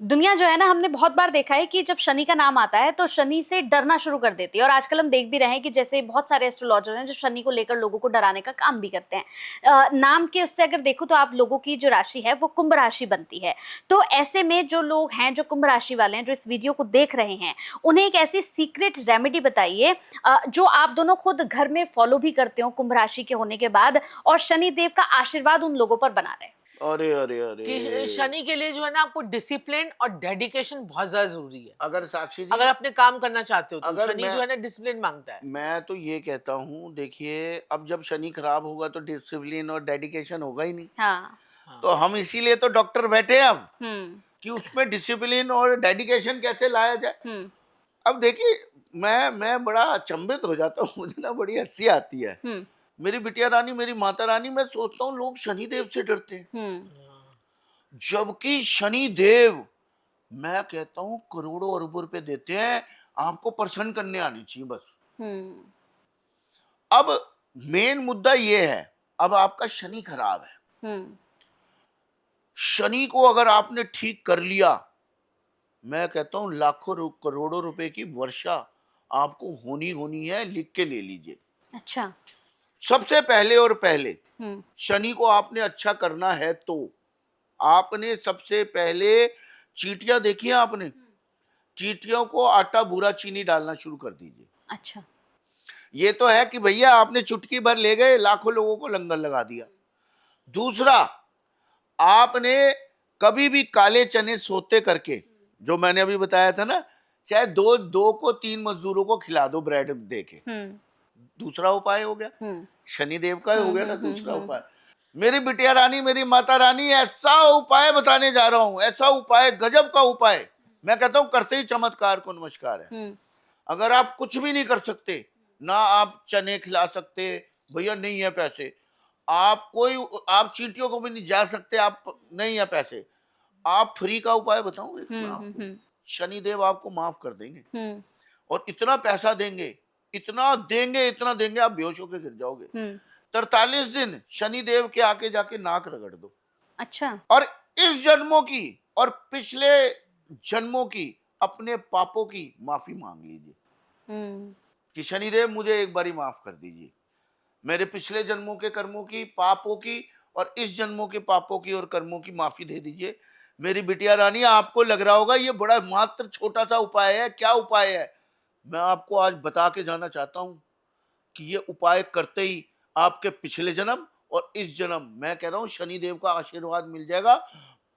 दुनिया जो है ना, हमने बहुत बार देखा है कि जब शनि का नाम आता है तो शनि से डरना शुरू कर देती है। और आजकल हम देख भी रहे हैं कि जैसे बहुत सारे एस्ट्रोलॉजर हैं जो शनि को लेकर लोगों को डराने का काम भी करते हैं। नाम के उससे अगर देखो तो आप लोगों की जो राशि है वो कुंभ राशि बनती है। तो ऐसे में जो लोग हैं, जो कुंभ राशि वाले हैं, जो इस वीडियो को देख रहे हैं, उन्हें एक ऐसी सीक्रेट रेमेडी बताइए जो आप दोनों खुद घर में फॉलो भी करते हो कुंभ राशि के होने के बाद, और शनि देव का आशीर्वाद उन लोगों पर बना रहे। अरे अरे कि अरे शनि के लिए जो है ना, आपको डिसिप्लिन और डेडिकेशन बहुत ज्यादा जरूरी है। अगर साक्षी जी, अगर अपने काम करना चाहते हो तो अगर शनि जो है ना डिसिप्लिन मांगता है। मैं तो ये कहता हूँ, देखिए अब जब शनि खराब होगा तो डिसिप्लिन और डेडिकेशन होगा ही नहीं। हाँ। तो हाँ। हम इसीलिए तो डॉक्टर बैठे हैं अब, हम्म। कि उसमें डिसिप्लिन और डेडिकेशन कैसे लाया जाए। हम्म। अब देखिए, मैं बड़ा अचंभित हो जाता हूँ, मुझे ना बड़ी हंसी आती है। हम्म। मेरी बिटिया रानी, मेरी माता रानी, मैं सोचता हूँ लोग शनि देव से डरते हैं, हम्म। हाँ। जबकि शनि देव, मैं कहता हूँ, करोड़ों अरबों रुपए देते हैं, आपको प्रसन्न करने आनी चाहिए बस। हम्म। अब मेन मुद्दा ये है, अब आपका शनि खराब है। हम्म। शनि को अगर आपने ठीक कर लिया, मैं कहता हूं लाखों करोड़ों रुपए की वर्षा आपको होनी होनी है, लिख के ले लीजिए। अच्छा। सबसे पहले और पहले, हम्म। शनि को आपने अच्छा करना है तो आपने सबसे पहले, चींटियां देखी हैं आपने? चींटियों को आटा बूरा चीनी डालना शुरू कर दीजिए। अच्छा। ये तो है कि भैया आपने चुटकी भर ले गए, लाखों लोगों को लंगर लगा दिया। दूसरा, आपने कभी भी काले चने सोते करके, जो मैंने अभी बताया था ना, चाहे दो दो को तीन मजदूरों को खिला दो ब्रेड दे के, हम्म। दूसरा उपाय हो गया। हम्म। शनिदेव का हो गया ना दूसरा हम्म। उपाय। मेरी बिटिया रानी, मेरी माता रानी, ऐसा उपाय बताने जा रहा हूं, ऐसा उपाय, गजब का उपाय। मैं कहता हूं करते ही चमत्कार को नमस्कार है। हम्म। अगर आप कुछ भी नहीं कर सकते, ना आप चने खिला सकते, भैया नहीं है पैसे, आप चींटियों को भी नहीं जा सकते, आप नहीं है पैसे, आप फ्री का उपाय बताऊं एक मैं आपको। हम्म। शनिदेव आपको माफ कर देंगे, हम्म। और इतना पैसा देंगे, इतना देंगे, इतना देंगे, आप बेहोश होकर गिर जाओगे। हम्म। 43 दिन शनिदेव के आके जाके नाक रगड़ दो, अच्छा। और इस जन्मों की और पिछले जन्मों की अपने पापों की माफी मांग लीजिए, हम्म। कि शनिदेव मुझे एक बारी माफ कर दीजिए, मेरे पिछले जन्मों के कर्मों की, पापों की, और इस जन्मों के पापों की और कर्मों की माफी दे दीजिए। मेरी बिटिया रानी, आपको लग रहा होगा ये बड़ा मात्र छोटा सा उपाय है, क्या उपाय है? मैं आपको आज बता के जाना चाहता हूं कि ये उपाय करते ही आपके पिछले जन्म और इस जन्म, मैं कह रहा हूं, शनिदेव का आशीर्वाद मिल जाएगा,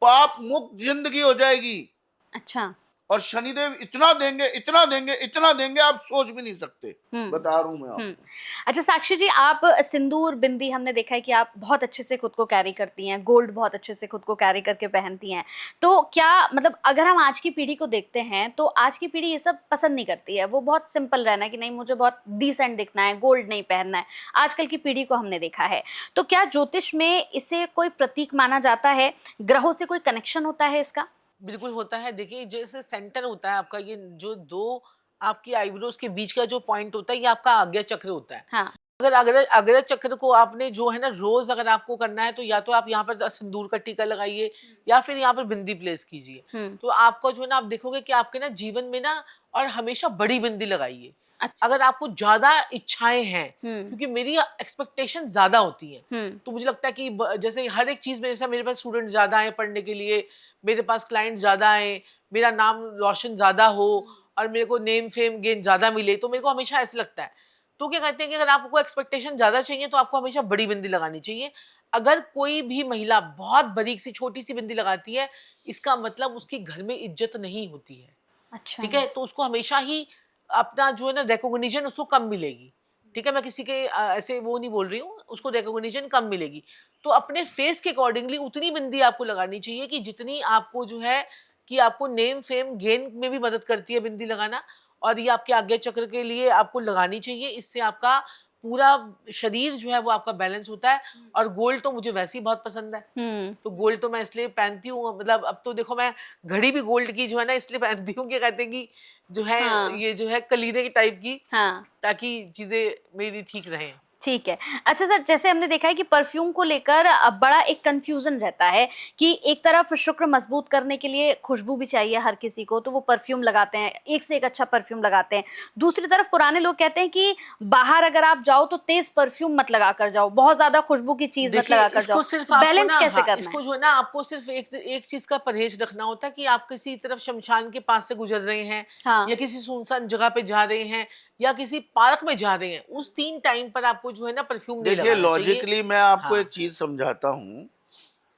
पाप मुक्त जिंदगी हो जाएगी। अच्छा। और शनिदेव इतना देंगे, इतना देंगे, इतना देंगे, आप सोच भी नहीं सकते। हम्म। बता रहा हूं मैं हम्म। आपको। अच्छा साक्षी जी, आप सिंदूर बिंदी, हमने देखा है कि आप बहुत अच्छे से खुद को कैरी करती हैं, गोल्ड बहुत अच्छे से खुद को कैरी करके पहनती हैं। तो क्या मतलब, अगर हम आज की पीढ़ी को देखते हैं तो आज की पीढ़ी ये सब पसंद नहीं करती है, वो बहुत सिंपल रहना है कि नहीं, मुझे बहुत डिसेंट दिखना है, गोल्ड नहीं पहनना है। आजकल की पीढ़ी को हमने देखा है। तो क्या ज्योतिष में इसे कोई प्रतीक माना जाता है? ग्रहों से कोई कनेक्शन होता है इसका? बिल्कुल होता है। देखिए, जैसे सेंटर होता है आपका, ये जो दो आपकी आईब्रोज के बीच का जो पॉइंट होता है, ये आपका आज्ञा चक्र होता है। हाँ। अगर अग्र अग्रज चक्र को आपने जो है ना रोज अगर आपको करना है, तो या तो आप यहाँ पर सिंदूर का टीका लगाइए, या फिर यहाँ पर बिंदी प्लेस कीजिए। हम्म। तो आपका जो है ना, आप देखोगे कि आपके ना जीवन में ना, और हमेशा बड़ी बिंदी लगाइए। अच्छा। अगर आपको ज्यादा इच्छाएं हैं, हम्म। क्योंकि मेरी एक्सपेक्टेशन ज्यादा होती है, हम्म। तो मुझे लगता है कि जैसे हर एक चीज में, जैसे मेरे पास स्टूडेंट ज्यादा आए पढ़ने के लिए, मेरे पास क्लाइंट ज्यादा आए, मेरा नाम रोशन ज्यादा हो, और मेरे को नेम फेम गेन ज्यादा मिले, तो मेरे को हमेशा ऐसे लगता है। तो क्या कहते हैं कि अगर आपको एक्सपेक्टेशन ज्यादा चाहिए, तो आपको हमेशा बड़ी बिंदी लगानी चाहिए। अगर कोई भी महिला बहुत बारीक सी छोटी सी बिंदी लगाती है, इसका मतलब उसके घर में इज्जत नहीं होती है। अच्छा। ठीक है, तो उसको हमेशा ही अपना जो है ना रिकॉग्निशन उसको कम मिलेगी। ठीक है, मैं किसी के ऐसे वो नहीं बोल रही हूँ, उसको रिकॉग्निशन कम मिलेगी। तो अपने फेस के अकॉर्डिंगली उतनी बिंदी आपको लगानी चाहिए कि जितनी आपको जो है, कि आपको नेम फेम गेन में भी मदद करती है बिंदी लगाना, और ये आपके आज्ञा चक्र के लिए आपको लगानी चाहिए। इससे आपका पूरा शरीर जो है वो आपका बैलेंस होता है। और गोल्ड तो मुझे वैसे ही बहुत पसंद है, हम्म। तो गोल्ड तो मैं इसलिए पहनती हूँ। मतलब अब तो देखो, मैं घड़ी भी गोल्ड की जो है ना इसलिए पहनती हूँ कि कहते हैं कि जो है हाँ। ये जो है कलीरे की टाइप की, हाँ। ताकि चीजें मेरी ठीक रहें। ठीक है। अच्छा सर, जैसे हमने देखा है कि परफ्यूम को लेकर बड़ा एक कंफ्यूजन रहता है कि एक तरफ शुक्र मजबूत करने के लिए खुशबू भी चाहिए हर किसी को, तो वो परफ्यूम लगाते हैं, एक से एक अच्छा परफ्यूम लगाते हैं। दूसरी तरफ पुराने लोग कहते हैं कि बाहर अगर आप जाओ तो तेज परफ्यूम मत लगा कर जाओ, बहुत ज्यादा खुशबू की चीज मत देखिए लगा कर जाओ। इसको सिर्फ तो आपको बैलेंस ना, कैसे हाँ, करना इसको है? जो है ना आपको सिर्फ एक चीज का परहेज रखना होता है कि आप किसी तरफ शमशान के पास से गुजर रहे हैं हाँ। या किसी सुनसान जगह पे जा रहे हैं या किसी पार्क में जा रहे हैं, उस 3 टाइम पर आपको जो है ना परफ्यूम नहीं देखिए लगाना चाहिए। लॉजिकली मैं आपको हाँ। एक चीज समझाता हूँ।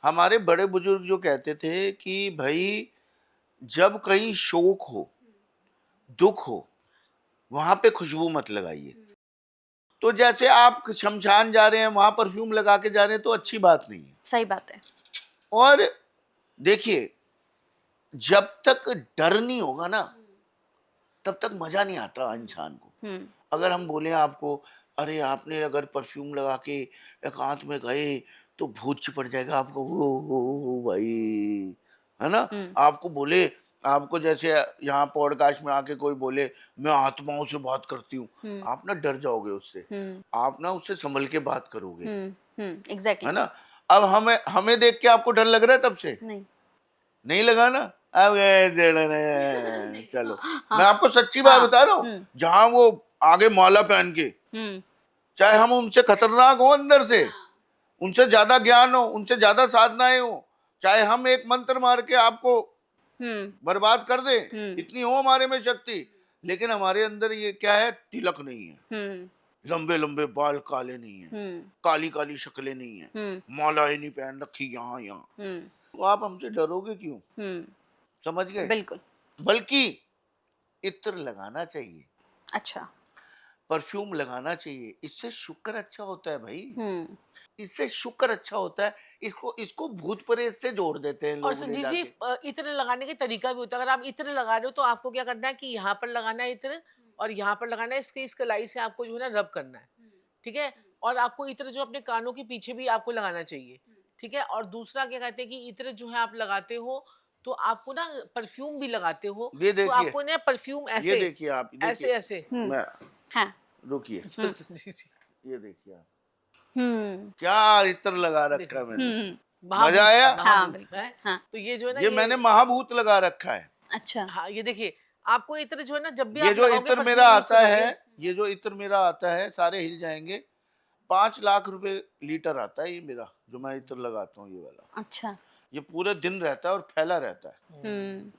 हमारे बड़े बुजुर्ग जो कहते थे कि भाई जब कहीं शोक हो, दुख हो, वहां पे खुशबू मत लगाइए। तो जैसे आप शमशान जा रहे हैं वहां परफ्यूम लगा के जा रहे हैं तो अच्छी बात नहीं है। सही बात है। और देखिए जब तक डर नहीं होगा ना तब तक मजा नहीं आता इंसान को। हम्म। अगर हम बोले आपको अरे आपने अगर परफ्यूम लगा के एकांत में गए तो भूत चिपट जाएगा आपको, ओ भाई, है ना। हम्म। आपको बोले, आपको जैसे यहाँ पॉडकास्ट में आके कोई बोले मैं आत्माओं से बात करती हूँ, हम्म। आप ना डर जाओगे उससे। हम्म। आप ना उससे संभल के बात करोगे, है एग्जैक्टली। ना। अब हमें हमें देख के आपको डर लग रहा है तब से नहीं। नहीं लगा ना। अब चलो मैं हाँ। आपको सच्ची बात हाँ। बता रहा हूँ। जहां वो आगे माला पहन के, हम्म। चाहे हम उनसे खतरनाक हो अंदर से, उनसे ज्यादा ज्ञान हो, उनसे ज्यादा साधनाएं हो, चाहे हम एक मंत्र मार के आपको हम्म। बर्बाद कर दे, हम्म। इतनी हो हमारे में शक्ति, लेकिन हमारे अंदर ये क्या है, तिलक नहीं है, हम्म। लंबे लंबे बाल काले नहीं है, हम्म। काली काली शक्लें नहीं है, हम्म। मालाएं नहीं पहन रखी यहाँ यहाँ। हम्म। तो आप हमसे डरोगे क्यों? हम्म। समझ गए। बिल्कुल। बल्कि इत्र लगाना चाहिए, अच्छा। परफ्यूम लगाना चाहिए, इससे शुक्र अच्छा होता है भाई। हम्म। इससे शुक्र अच्छा होता है। इसको इसको भूत प्रेत से जोड़ देते हैं और लोग ले संजीव जी, जाके। इत्र लगाने के तरीका भी होता है। अगर आप इत्र लगा रहे हो तो आपको क्या करना है कि यहाँ पर लगाना है इत्र, और यहाँ पर लगाना है, इसके इस कलाई से आपको जो है ना रब करना है, ठीक है। और आपको इत्र जो अपने कानों के पीछे भी आपको लगाना चाहिए, ठीक है। और दूसरा क्या कहते हैं कि इत्र जो है आप लगाते हो तो आपको ना परफ्यूम भी लगाते हो, ये तो देखिए, आपको ना परफ्यूम ये ऐसे देखिए, आप देखिए, ऐसे ऐसे मैं हाँ। रुकिए, जी, जी। ये देखिए आप हम्म। क्या इत्र लगा रखा है देखिए, मैंने। मजा महाभूत आया। हाँ महाभूत बिल्कुल। है। हाँ। तो ये जो है ना ये मैंने महाभूत लगा रखा है। अच्छा। हाँ, ये देखिए, आपको इत्र जो है ना जब भी ये आप जो लगाओगे इत्र मेरा परफ्यूम यूज आता करोगे। है, ये जो इत्र मेरा आता है, सारे हिल जाएंगे। 5 लाख रुपए लीटर आता है ये मेरा, जो मैं इत्र लगाता हूँ ये वाला। अच्छा। ये पूरे दिन रहता है और फैला रहता है। हम्म।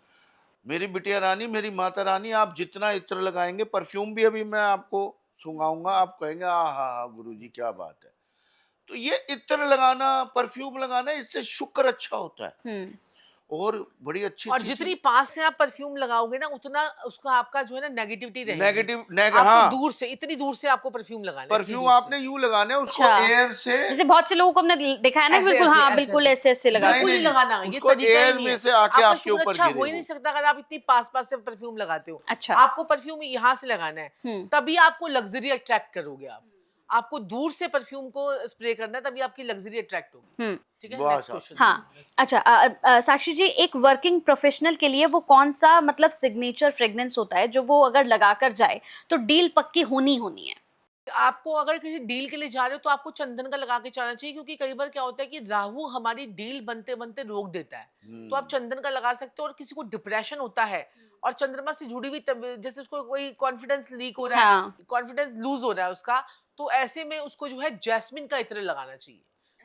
मेरी बिटिया रानी, मेरी माता रानी, आप जितना इत्र लगाएंगे, परफ्यूम भी अभी मैं आपको सुंघाऊंगा, आप कहेंगे आ हा गुरुजी क्या बात है। तो ये इत्र लगाना, परफ्यूम लगाना, इससे शुक्र अच्छा होता है हम्म। और बड़ी अच्छी और अच्छी जितनी चीज। पास से आप परफ्यूम लगाओगे ना उतना उसका आपका जो है ना नेगेटिविटी रहेगी। आपको हाँ, दूर से, इतनी दूर से आपको परफ्यूम लगाना है, इतनी परफ्यूम दूर से। आपने यूं लगाने हैं, उसको अच्छा। एयर से, जैसे बहुत से लोगों को हमने देखा है ना कि ऐसे बिल्कुल, ऐसे हाँ ऐसे बिल्कुल ऐसे ऐसे ऐसे लगाते नहीं बिल्कुल हैं। नहीं नहीं, लगाना, ये उसको तरीका ही एयर नहीं में है। से आके आपका आपके शुगर ऊपर अच्छा गिरे हो ही नहीं वो। सकता अगर आप इतनी पास पास से परफ्यूम लगाते हो। अच्छा। आपको परफ्यूम यहाँ से लगाना है, हम्म। तभी आपको लग्जरी अट्रैक्ट करोगे आप। आपको दूर से परफ्यूम को स्प्रे करना है, तभी आपकी लग्जरी अट्रैक्ट होगी। हम्म। ठीक है, वाह नेक्स्ट साहब। क्वेश्चन। हाँ। अच्छा, साक्षी जी, एक वर्किंग प्रोफेशनल के लिए वो कौन सा मतलब सिग्नेचर फ्रेग्रेंस होता है जो वो अगर लगाकर जाए तो डील पक्की होनी होनी है? आपको अगर किसी डील के लिए जा रहे हो तो आपको चंदन का लगा के जाना चाहिए, क्योंकि कई बार क्या होता है कि राहु हमारी डील बनते बनते रोक देता है। तो आप चंदन का लगा सकते हो। और किसी को डिप्रेशन होता है और चंद्रमा से जुड़ी हुई जैसे उसको कोई कॉन्फिडेंस लीक हो रहा है, हाँ। कॉन्फिडेंस लूज हो रहा है उसका, तो ऐसे में उसको जो है जैस्मिन का इत्र लगाना चाहिए।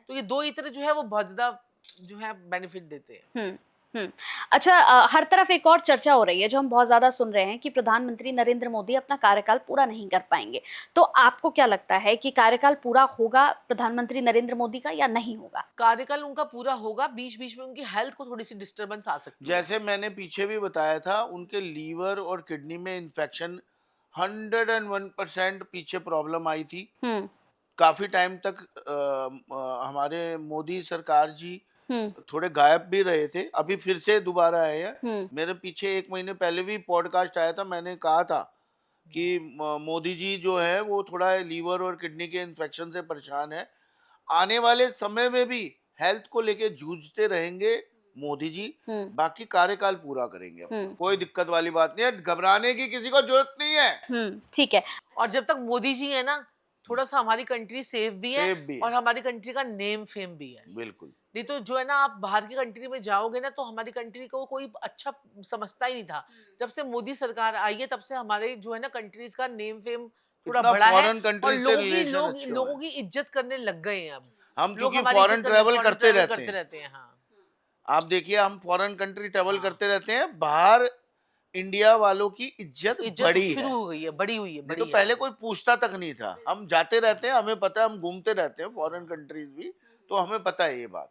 तो ये 2 इत्र जो है वो बहुत ज्यादा जो है बेनिफिट देते हैं। हम्म। अच्छा, हर तरफ एक और चर्चा हो रही है जो हम बहुत ज्यादा सुन रहे हैं कि प्रधानमंत्री नरेंद्र मोदी अपना कार्यकाल पूरा नहीं कर पाएंगे। तो आपको क्या लगता है कि कार्यकाल पूरा होगा प्रधानमंत्री नरेंद्र मोदी का या नहीं होगा? कार्यकाल उनका पूरा होगा, बीच बीच में उनकी हेल्थ को थोड़ी सी डिस्टर्बेंस आ सकती है। जैसे मैंने पीछे भी बताया था, उनके लीवर और किडनी में इन्फेक्शन 101% पीछे प्रॉब्लम आई थी। हम्म। काफी टाइम तक हमारे मोदी सरकार जी हम्म। थोड़े गायब भी रहे थे, अभी फिर से दोबारा आए हैं। हम्म। मेरे पीछे 1 महीने पहले भी पॉडकास्ट आया था, मैंने कहा था कि मोदी जी जो है वो थोड़ा लीवर और किडनी के इन्फेक्शन से परेशान है। आने वाले समय में भी हेल्थ को लेके जूझते रहेंगे मोदी जी। हम्म। बाकी कार्यकाल पूरा करेंगे अपना, हम्म। कोई दिक्कत वाली बात नहीं है, घबराने की किसी को जरूरत नहीं है। ठीक है। और जब तक मोदी जी है ना, थोड़ा सा हमारी कंट्री सेफ भी है सेफ भी है। और हमारी कंट्री का नेम फेम भी है। बिल्कुल। नहीं तो जो है ना, आप बाहर की कंट्री में जाओगे ना तो हमारी कंट्री को कोई अच्छा समझता ही नहीं था। जब से मोदी सरकार आई है तब से हमारे जो है ना कंट्रीज का नेम फेम थोड़ा इतना बड़ा है फॉरेन और कंट्री से रिलेशन अच्छे हुए लोगों हैं। की इज्जत करने लग गए हैं अब। हम लोग क्योंकि हमारी फॉरेन इज्जत करने ट्रेवल फॉरेन करते ट्रैवल रहते करते हैं, रहते हैं। हाँ आप देखिए हम फॉरेन कंट्री ट्रेवल हाँ, करते रहते हैं, बाहर इंडिया वालों की इज्जत इज्जत बड़ी शुरू है। हो गई है, बड़ी हुई है, नहीं तो बड़ी है। पहले कोई पूछता तक नहीं था। हम जाते रहते हैं, हमें पता है, हम घूमते रहते हैं फॉरेन कंट्रीज भी, तो हमें पता है ये बात।